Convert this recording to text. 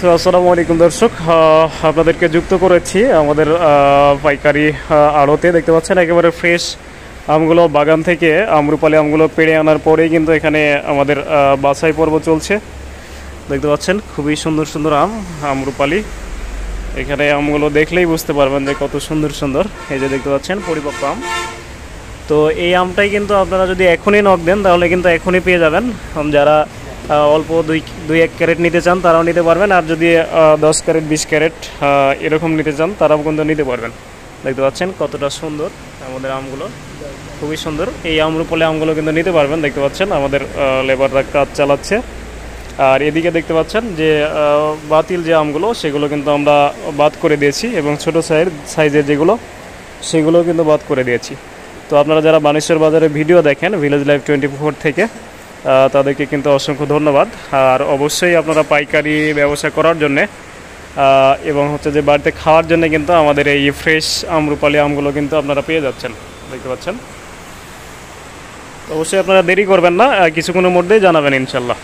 তো আসসালামু আলাইকুম দর্শক, আপনাদেরকে যুক্ত করেছি আমাদের পাইকারি আড়তে। দেখতে পাচ্ছেন একেবারে ফ্রেশ আমগুলো বাগান থেকে আম্রপালি আমগুলো পেড়ে আনার পরেই কিন্তু এখানে আমাদের বাছাই পর্ব চলছে। দেখতে পাচ্ছেন খুবই সুন্দর সুন্দর আম, আম্রপালি। এখানে আমগুলো দেখলেই বুঝতে পারবেন যে কত সুন্দর সুন্দর। এই যে দেখতে পাচ্ছেন পরিপক্ক আম। তো এই আমটাই কিন্তু আপনারা যদি এখনই নক দেন তাহলে কিন্তু এখনই পেয়ে যাবেন। যারা অল্প দুই এক ক্যারেট নিতে চান তারাও নিতে পারবেন, আর যদি 10 ক্যারেট 20 ক্যারেট এরকম নিতে চান তারাও কিন্তু নিতে পারবেন। দেখতে পাচ্ছেন কতটা সুন্দর আমাদের আমগুলো, খুবই সুন্দর। এই আম্রপালি আমগুলো কিন্তু নিতে পারবেন। দেখতে পাচ্ছেন আমাদের লেবাররা কাজ চালাচ্ছে। আর এদিকে দেখতে পাচ্ছেন যে বাতিল যে আমগুলো সেগুলো কিন্তু আমরা বাদ করে দিয়েছি, এবং ছোটো সাইজের যেগুলো সেগুলো কিন্তু বাদ করে দিয়েছি। তো আপনারা যারা বানেশ্বর বাজারে ভিডিও দেখেন ভিলেজ লাইফ 24 থেকে, তাদেরকে কিন্তু অসংখ্য ধন্যবাদ। আর অবশ্যই আপনারা পাইকারি ব্যবসা করার জন্যে এবং হচ্ছে যে বাড়িতে খাওয়ার জন্য কিন্তু আমাদের এই ফ্রেশ আম্রপালি আমগুলো কিন্তু আপনারা পেয়ে যাচ্ছেন। দেখতে পাচ্ছেন। অবশ্যই আপনারা দেরি করবেন না, কিছুক্ষণের মধ্যেই জানাবেন ইনশাল্লাহ।